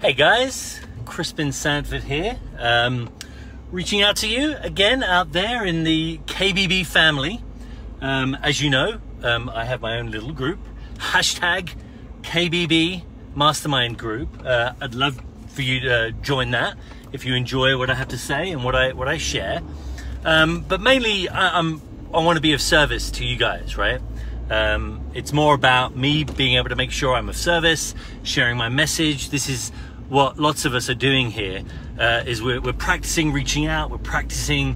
Hey guys, Crispin here, reaching out to you again out there in the KBB family. As you know, I have my own little group, hashtag KBB Mastermind Group. I'd love for you to join that if you enjoy what I have to say and what I share. But mainly, I want to be of service to you guys, right? It's more about me being able to make sure I'm of service, sharing my message. This is what lots of us are doing here, is we're practicing reaching out, we're practicing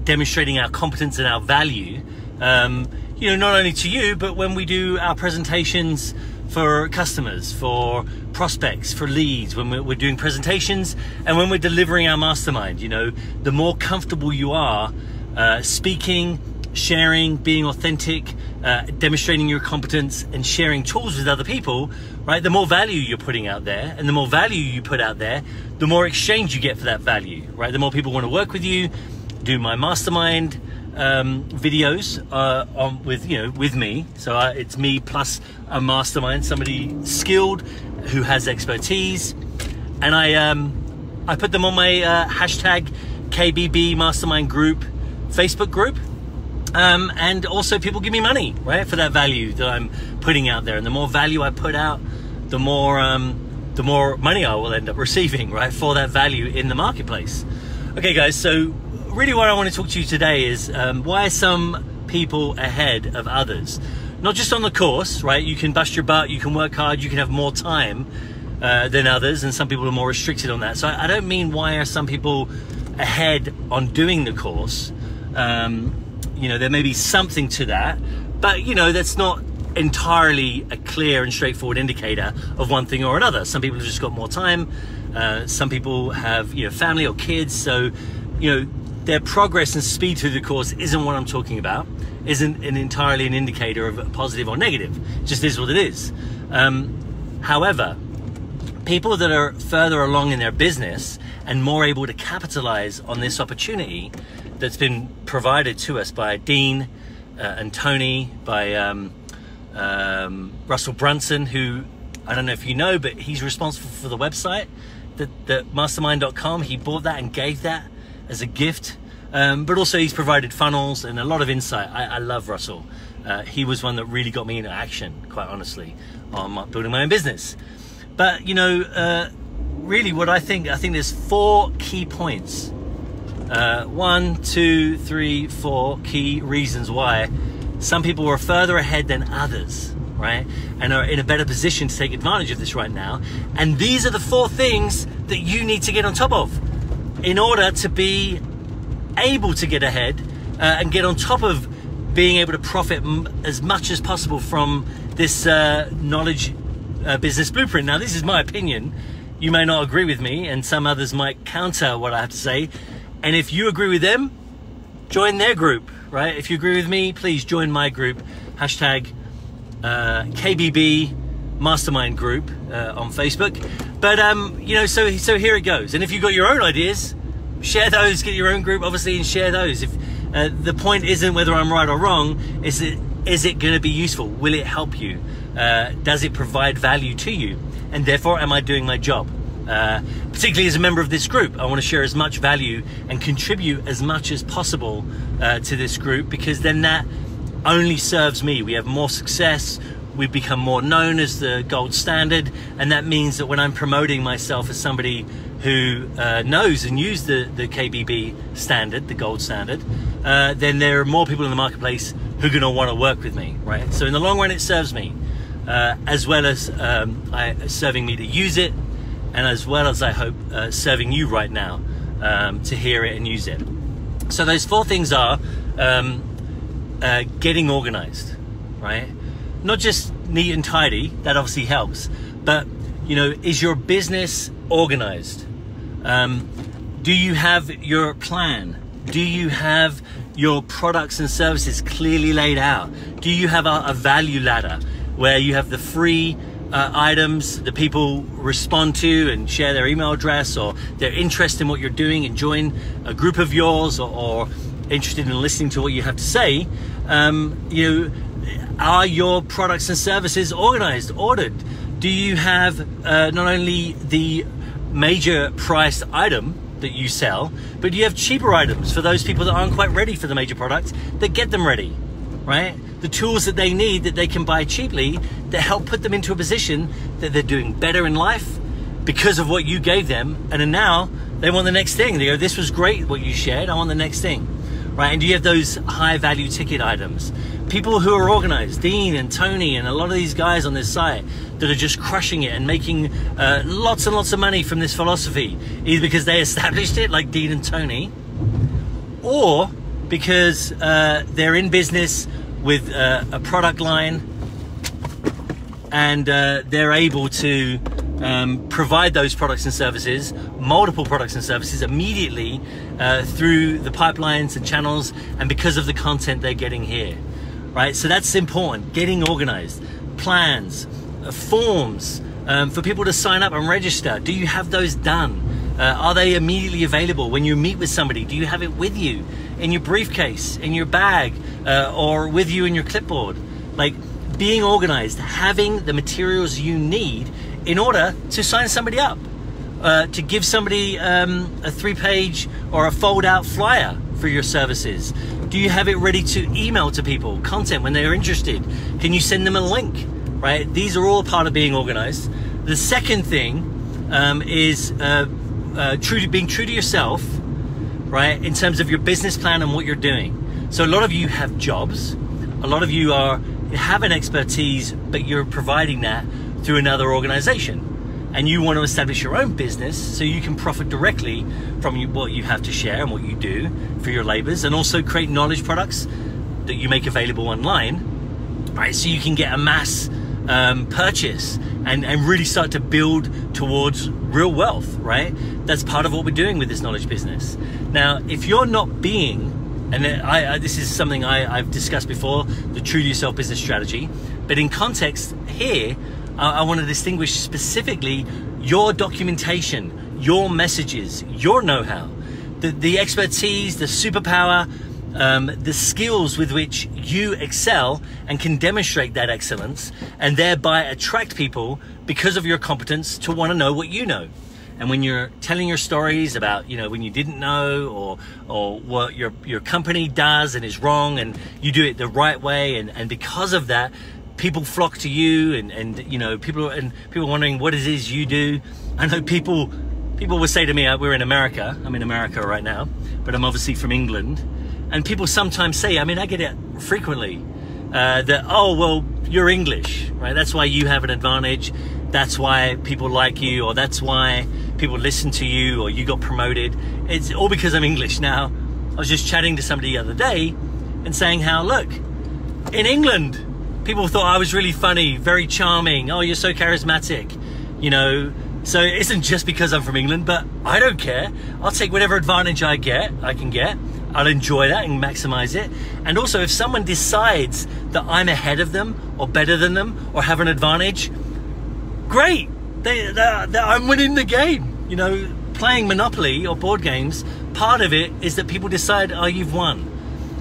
demonstrating our competence and our value, you know, not only to you, but when we do our presentations for customers, for prospects, for leads, when we're doing presentations and when we're delivering our mastermind. You know, the more comfortable you are speaking, sharing, being authentic, demonstrating your competence and sharing tools with other people, right? The more value you're putting out there, and the more value you put out there, the more exchange you get for that value, right? The more people want to work with you, do my mastermind videos with me. So it's me plus a mastermind, somebody skilled who has expertise, and I put them on my hashtag KBB Mastermind Group Facebook group. And also people give me money, right, for that value that I'm putting out there. And the more value I put out, the more money I will end up receiving, right, for that value in the marketplace. Okay, guys, so really what I want to talk to you today is why are some people ahead of others? Not just on the course, right? You can bust your butt, you can work hard, you can have more time than others, and some people are more restricted on that. So I don't mean why are some people ahead on doing the course. You know, there may be something to that, but you know, that's not entirely a clear and straightforward indicator of one thing or another. Some people have just got more time. Some people have, you know, family or kids. So, you know, their progress and speed through the course isn't what I'm talking about, isn't entirely an indicator of positive or negative. It just is what it is. However, people that are further along in their business and more able to capitalize on this opportunity that's been provided to us by Dean and Tony, by Russell Brunson, who, I don't know if you know, but he's responsible for the website, that mastermind.com. He bought that and gave that as a gift, but also he's provided funnels and a lot of insight. I love Russell. He was one that really got me into action, quite honestly, on building my own business. But, you know, really what I think there's 4 key points. 1, 2, 3, 4 key reasons why some people are further ahead than others, right? And are in a better position to take advantage of this right now. And these are the 4 things that you need to get on top of in order to be able to get ahead and get on top of being able to profit as much as possible from this knowledge business blueprint. Now, this is my opinion. You may not agree with me, and some others might counter what I have to say. And if you agree with them, join their group, right? If you agree with me, please join my group, hashtag KBB Mastermind Group on Facebook. But, you know, so here it goes. And if you've got your own ideas, share those, get your own group, obviously, and share those. If the point isn't whether I'm right or wrong, is it going to be useful? Will it help you? Does it provide value to you? And therefore, am I doing my job? Particularly as a member of this group, I want to share as much value and contribute as much as possible to this group, because then that only serves me. We have more success, we become more known as the gold standard, and that means that when I'm promoting myself as somebody who knows and uses the KBB standard, the gold standard, then there are more people in the marketplace who are going to want to work with me, right? So in the long run, it serves me, as well as serving me to use it, and as well as, I hope, serving you right now to hear it and use it. So those 4 things are getting organized, right? Not just neat and tidy, that obviously helps, but, you know, is your business organized? Do you have your plan? Do you have your products and services clearly laid out? Do you have a value ladder where you have the free items that people respond to and share their email address, or their interest in what you're doing and join a group of yours, or interested in listening to what you have to say? Are your products and services organized, ordered? Do you have not only the major priced item that you sell, but you have cheaper items for those people that aren't quite ready for the major product that get them ready, right? The tools that they need that they can buy cheaply that help put them into a position that they're doing better in life because of what you gave them. And then now they want the next thing. They go, this was great what you shared, I want the next thing, right? And you have those high value ticket items. People who are organized, Dean and Tony and a lot of these guys on this site that are just crushing it and making lots and lots of money from this philosophy, either because they established it like Dean and Tony, or because they're in business with a product line and they're able to provide those products and services, multiple products and services immediately through the pipelines and channels, and because of the content they're getting here, right? So that's important. Getting organized, plans, forms for people to sign up and register. Do you have those done? Are they immediately available when you meet with somebody? Do you have it with you in your briefcase, in your bag, or with you in your clipboard? Like, being organized, having the materials you need in order to sign somebody up, to give somebody a 3-page or a fold-out flyer for your services. Do you have it ready to email to people, content when they're interested? Can you send them a link, right? These are all part of being organized. The second thing is being true to yourself, right? In terms of your business plan and what you're doing. So a lot of you have jobs. A lot of you have an expertise, but you're providing that through another organization. And you want to establish your own business so you can profit directly from what you have to share and what you do for your labors, and also create knowledge products that you make available online, right? So you can get a mass purchase and really start to build towards real wealth, right? That's part of what we're doing with this knowledge business. Now, if you're not being, and this is something I've discussed before, the true to yourself business strategy, but in context here, I want to distinguish specifically your documentation, your messages, your know-how, the expertise, the superpower, the skills with which you excel and can demonstrate that excellence, and thereby attract people because of your competence to want to know what you know. And when you're telling your stories about, you know, when you didn't know, or what your company does and is wrong, and you do it the right way, and because of that, people flock to you, and you know, people wondering what it is you do. I know people will say to me, we're in America, I'm in America right now, but I'm obviously from England, and people sometimes say, I mean, I get it frequently, that, oh, well, you're English, right? That's why you have an advantage. That's why people like you, or that's why people listen to you, or you got promoted. It's all because I'm English. Now, I was just chatting to somebody the other day and saying how, look, in England, people thought I was really funny, very charming. Oh, you're so charismatic, you know. So it isn't just because I'm from England, but I don't care. I'll take whatever advantage I can get. I'll enjoy that and maximize it. And also, if someone decides that I'm ahead of them, or better than them, or have an advantage, great. I'm winning the game. You know, playing Monopoly or board games, part of it is that people decide, oh, you've won.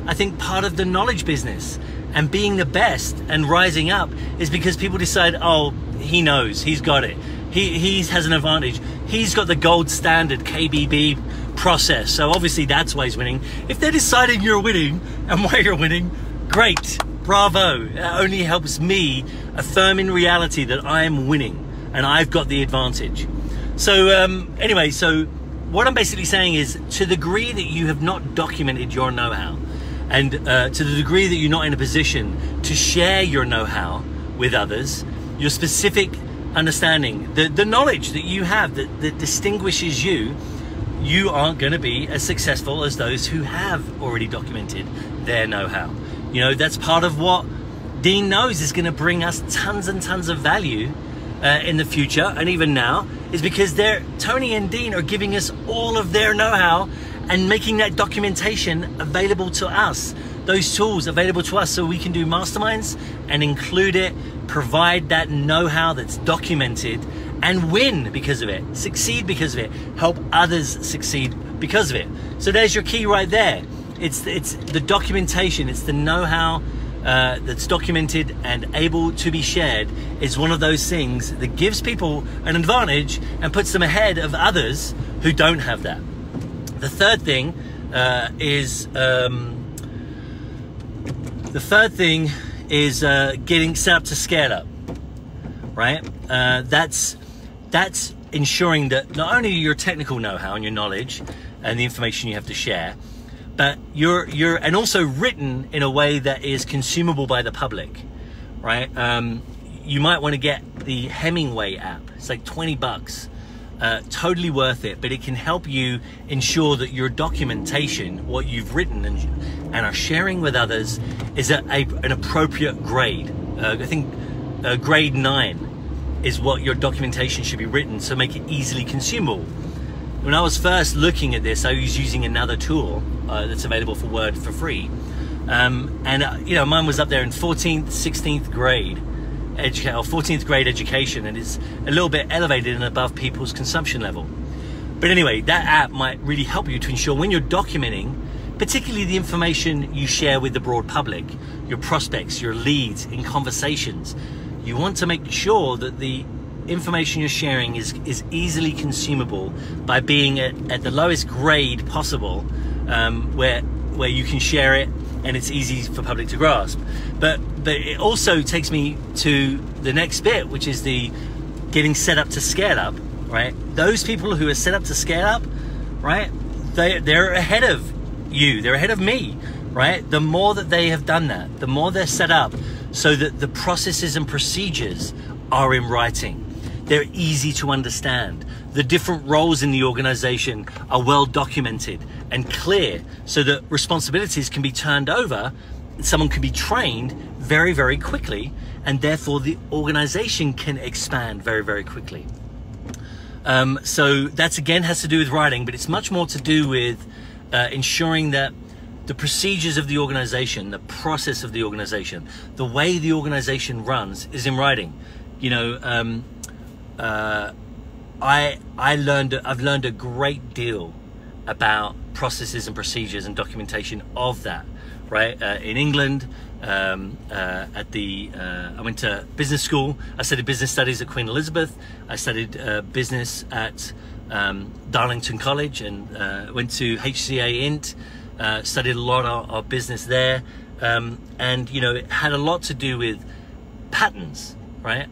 I think part of the knowledge business and being the best and rising up is because people decide, oh, he knows, he's got it. He has an advantage. He's got the gold standard KBB process. So obviously that's why he's winning. If they're deciding you're winning and why you're winning, great, bravo. It only helps me affirm in reality that I'm winning and I've got the advantage. So anyway, so what I'm basically saying is, to the degree that you have not documented your know-how, and to the degree that you're not in a position to share your know-how with others, your specific understanding, the knowledge that you have that distinguishes you, you aren't going to be as successful as those who have already documented their know-how. You know, that's part of what Dean knows is going to bring us tons and tons of value in the future, and even now, is because Tony and Dean are giving us all of their know-how and making that documentation available to us, those tools available to us, so we can do masterminds and include it, provide that know-how that's documented, and win because of it, succeed because of it, help others succeed because of it. So there's your key right there. It's the documentation, it's the know-how that's documented and able to be shared is one of those things that gives people an advantage and puts them ahead of others who don't have that. The third thing is getting set up to scale up, right? That's ensuring that not only your technical know-how and your knowledge and the information you have to share, but and also written in a way that is consumable by the public, right? You might want to get the Hemingway app. It's like 20 bucks, totally worth it, but it can help you ensure that your documentation, what you've written and are sharing with others, is at an appropriate grade. I think grade 9 is what your documentation should be written, so make it easily consumable. When I was first looking at this, I was using another tool that's available for Word for free. You know, mine was up there in 14th, 16th grade, or 14th grade education, and it's a little bit elevated and above people's consumption level. But anyway, that app might really help you to ensure when you're documenting, particularly the information you share with the broad public, your prospects, your leads in conversations, you want to make sure that the information you're sharing is easily consumable by being at the lowest grade possible, where you can share it and it's easy for public to grasp. But it also takes me to the next bit, which is the getting set up to scale up, right? Those people who are set up to scale up, right? They're ahead of you, they're ahead of me, right? The more that they have done that, the more they're set up so that the processes and procedures are in writing. They're easy to understand. The different roles in the organization are well documented and clear so that responsibilities can be turned over, someone can be trained very, very quickly, and therefore the organization can expand very, very quickly. So that's again has to do with writing, but it's much more to do with ensuring that the procedures of the organization, the process of the organization, the way the organization runs is in writing. You know, I've learned a great deal about processes and procedures and documentation of that, right? In England, I went to business school. I studied business studies at Queen Elizabeth. I studied business at Darlington College and went to HCA Int, studied a lot of business there. And, you know, it had a lot to do with patterns, right?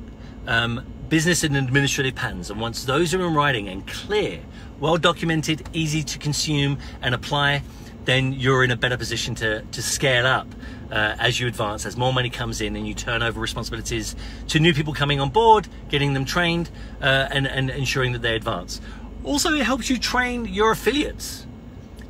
Business and administrative patterns, and once those are in writing and clear, well documented, easy to consume and apply, then you're in a better position to scale up as you advance, as more money comes in and you turn over responsibilities to new people coming on board, getting them trained and ensuring that they advance. Also, it helps you train your affiliates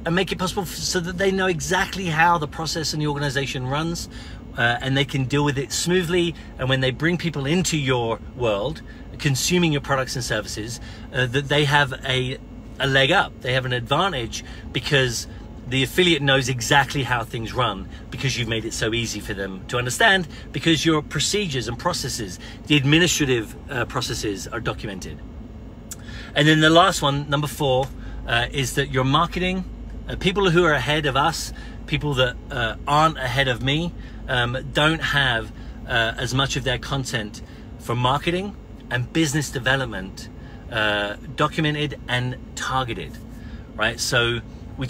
and make it possible so that they know exactly how the process and the organization runs, and they can deal with it smoothly. And when they bring people into your world, consuming your products and services, that they have a leg up. They have an advantage because the affiliate knows exactly how things run, because you've made it so easy for them to understand, because your procedures and processes, the administrative processes, are documented. And then the last one, number 4, is that your marketing, people who are ahead of us, people that aren't ahead of me, don't have as much of their content for marketing and business development documented and targeted, right? So we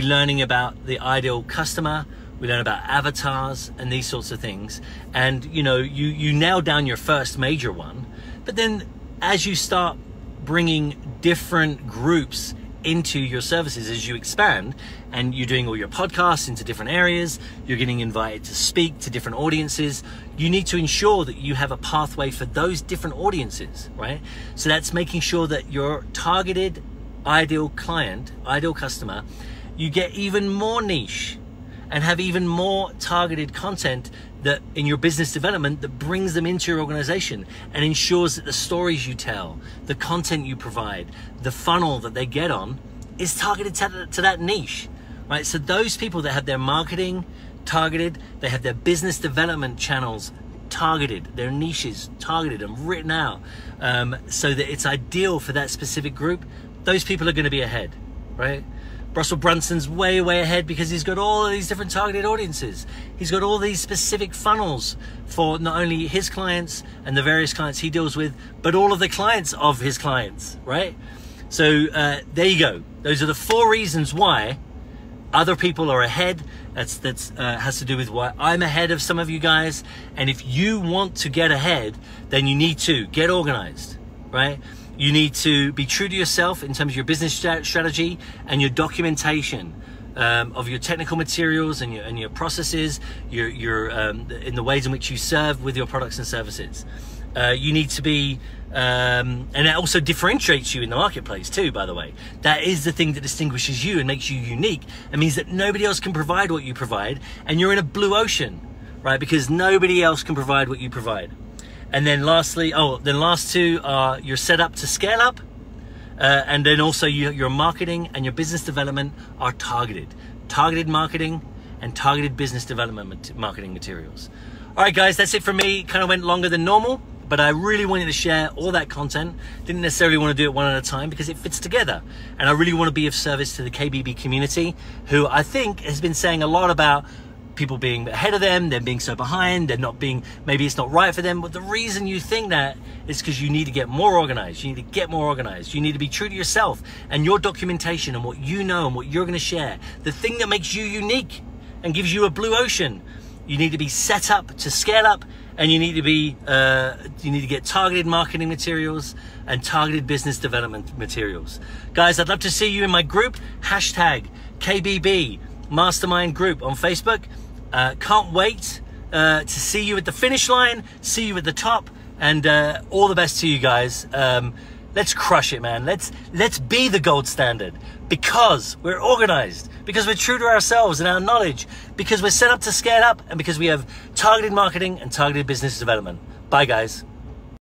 learning about the ideal customer, we learn about avatars and these sorts of things, and you know, you nail down your first major one, but then as you start bringing different groups into your services, as you expand and you're doing all your podcasts into different areas, you're getting invited to speak to different audiences, you need to ensure that you have a pathway for those different audiences, right? So that's making sure that your targeted ideal client, ideal customer, you get even more niche and have even more targeted content that in your business development that brings them into your organization and ensures that the stories you tell, the content you provide, the funnel that they get on is targeted to that niche, right? So those people that have their marketing targeted, they have their business development channels targeted, their niches targeted and written out, so that it's ideal for that specific group, those people are going to be ahead, right? Russell Brunson's way ahead because he's got all of these different targeted audiences. He's got all these specific funnels for not only his clients and the various clients he deals with, but all of the clients of his clients, right? So there you go. Those are the 4 reasons why other people are ahead. That's has to do with why I'm ahead of some of you guys. And if you want to get ahead, then you need to get organized, right? You need to be true to yourself in terms of your business strategy and your documentation of your technical materials and your processes, your in the ways in which you serve with your products and services. You need to be, and that also differentiates you in the marketplace too, by the way. That is the thing that distinguishes you and makes you unique. It means that nobody else can provide what you provide, and you're in a blue ocean, right? Because nobody else can provide what you provide. And then lastly, then last 2 are you're set up to scale up, and then also your marketing and your business development are targeted marketing and targeted business development marketing materials. All right, guys, that's it for me. Kind of went longer than normal, but I really wanted to share all that content. Didn't necessarily want to do it one at a time because it fits together. And I really want to be of service to the KBB community, who I think has been saying a lot about people being ahead of them, them being so behind, they're not being, maybe it's not right for them. But the reason you think that is because you need to get more organized. You need to get more organized. You need to be true to yourself and your documentation and what you know and what you're going to share. The thing that makes you unique and gives you a blue ocean. You need to be set up to scale up, and you need to be you need to get targeted marketing materials and targeted business development materials. Guys, I'd love to see you in my group, #KBB Mastermind Group on Facebook. Can't wait to see you at the finish line, see you at the top, and all the best to you guys. Let's crush it, man. Let's be the gold standard because we're organized, because we're true to ourselves and our knowledge, because we're set up to scale up, and because we have targeted marketing and targeted business development. Bye, guys.